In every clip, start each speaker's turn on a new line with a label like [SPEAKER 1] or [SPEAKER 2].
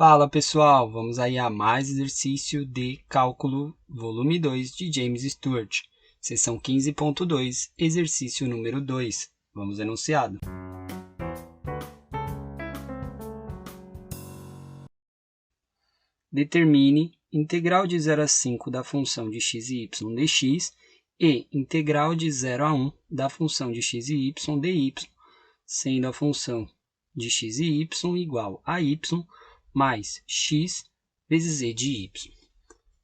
[SPEAKER 1] Fala pessoal, vamos aí a mais exercício de cálculo volume 2 de James Stewart, seção 15.2, exercício número 2. Vamos enunciado. Determine integral de 0 a 5 da função de x e y dx e integral de 0 a 1 da função de x e y dy, sendo a função de x e y igual a y mais x vezes e de y.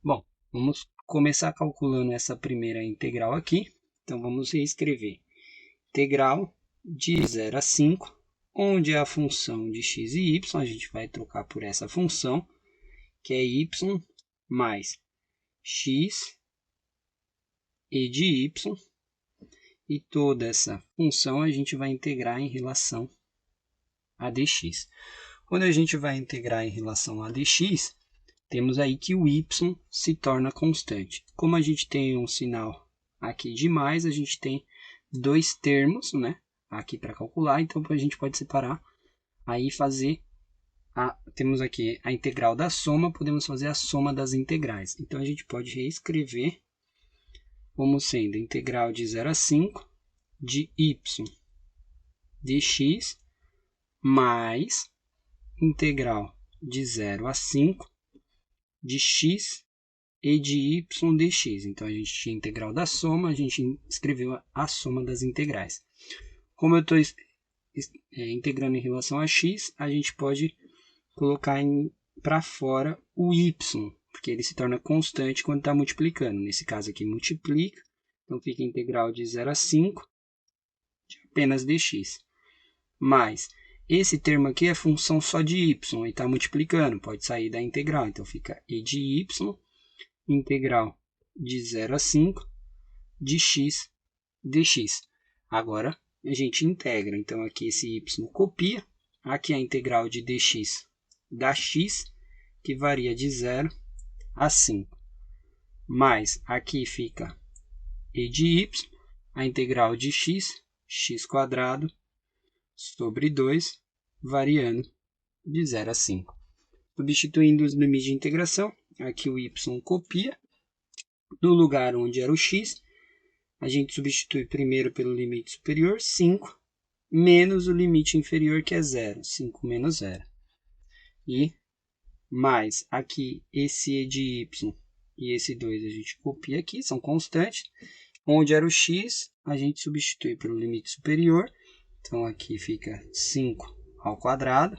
[SPEAKER 1] Bom, vamos começar calculando essa primeira integral aqui. Então, vamos reescrever. Integral de 0 a 5, onde a função de x e y, a gente vai trocar por essa função, que é y mais x e de y. E toda essa função a gente vai integrar em relação a dx. Quando a gente vai integrar em relação a dx, temos aí que o y se torna constante. Como a gente tem um sinal aqui de mais, a gente tem dois termos, né, aqui para calcular. Então, a gente pode separar, aí fazer, temos aqui a integral da soma, podemos fazer a soma das integrais. Então, a gente pode reescrever como sendo integral de 0 a 5 de y dx mais integral de 0 a 5 de x e de y dx. Então, a gente tinha a integral da soma, a gente escreveu a soma das integrais. Como eu estou integrando em relação a x, a gente pode colocar para fora o y, porque ele se torna constante quando está multiplicando. Nesse caso aqui, multiplica, então fica a integral de 0 a 5 de apenas dx. Mais esse termo aqui é função só de y e está multiplicando, pode sair da integral. Então, fica e de y, integral de 0 a 5 de x dx. Agora, a gente integra. Então, aqui esse y copia. Aqui a integral de dx da x, que varia de 0 a 5. Mais aqui fica e de y, a integral de x, x² sobre 2, variando de 0 a 5. Substituindo os limites de integração, aqui o y copia. No lugar onde era o x, a gente substitui primeiro pelo limite superior, 5, menos o limite inferior, que é 0. 5 menos 0. E mais aqui esse e de y e esse 2 a gente copia aqui, são constantes. Onde era o x, a gente substitui pelo limite superior. Então, aqui fica 5 ao quadrado,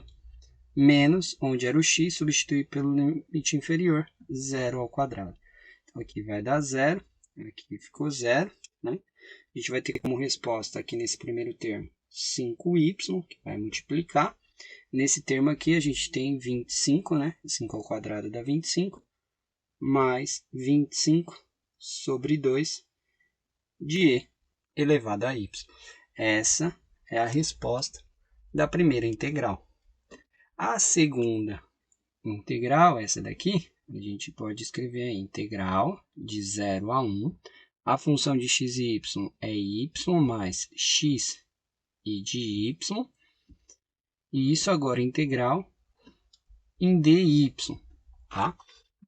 [SPEAKER 1] menos, onde era o x, substitui pelo limite inferior, 0 ao quadrado. Então, aqui vai dar 0, aqui ficou 0, né? A gente vai ter como resposta aqui nesse primeiro termo 5y, que vai multiplicar. Nesse termo aqui, a gente tem 25, né? 5 ao quadrado dá 25, mais 25 sobre 2 de e elevado a y. Essa é a resposta da primeira integral. A segunda integral, essa daqui, a gente pode escrever a integral de 0 a 1. A função de x e y é y mais x e de y. E isso agora é integral em dy, tá?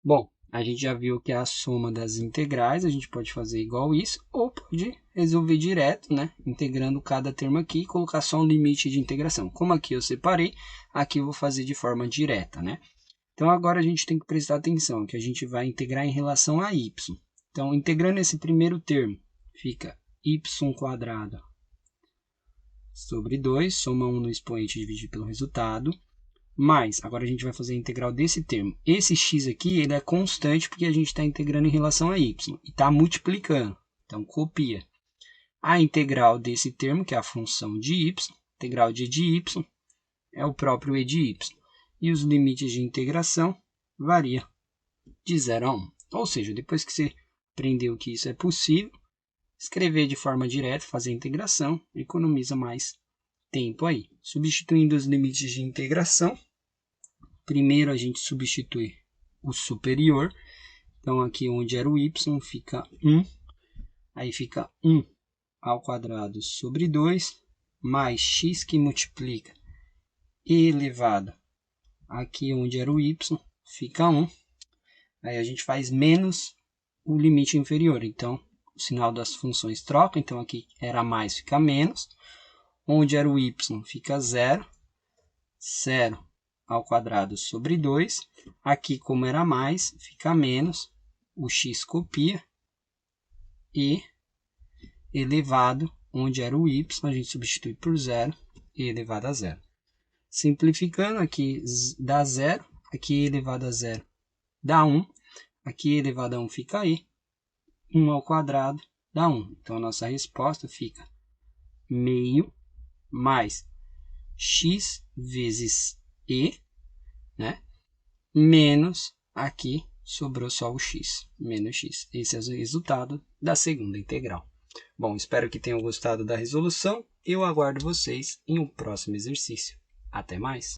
[SPEAKER 1] Bom, a gente já viu que é a soma das integrais, a gente pode fazer igual isso, ou pode resolver direto, né? Integrando cada termo aqui e colocar só um limite de integração. Como aqui eu separei, aqui eu vou fazer de forma direta, né? Então, agora a gente tem que prestar atenção, que a gente vai integrar em relação a y. Então, integrando esse primeiro termo, fica y² sobre 2, soma 1 no expoente dividido pelo resultado. Mas, agora a gente vai fazer a integral desse termo. Esse x aqui, ele é constante porque a gente está integrando em relação a y. E está multiplicando. Então, copia. A integral desse termo, que é a função de y, integral de y, é o próprio e de y. E os limites de integração variam de 0 a 1. Ou seja, depois que você aprendeu que isso é possível, escrever de forma direta, fazer a integração, economiza mais tempo aí. Substituindo os limites de integração, primeiro a gente substitui o superior. Então, aqui onde era o y, fica 1. Aí fica 1 ao quadrado sobre 2, mais x que multiplica e elevado aqui onde era o y, fica 1. Aí a gente faz menos o limite inferior. Então, o sinal das funções troca. Então, aqui era mais, fica menos. Onde era o y, fica 0. 0 ao quadrado sobre 2. Aqui, como era mais, fica menos. O x copia. E elevado, onde era o y, a gente substitui por 0. E elevado a 0. Simplificando, aqui dá 0. Aqui elevado a 0 dá 1. Aqui elevado a 1 fica aí. 1 ao quadrado dá 1. Então, a nossa resposta fica meio mais x vezes e, né? Menos, aqui sobrou só o x, menos x. Esse é o resultado da segunda integral. Bom, espero que tenham gostado da resolução. Eu aguardo vocês em um próximo exercício. Até mais!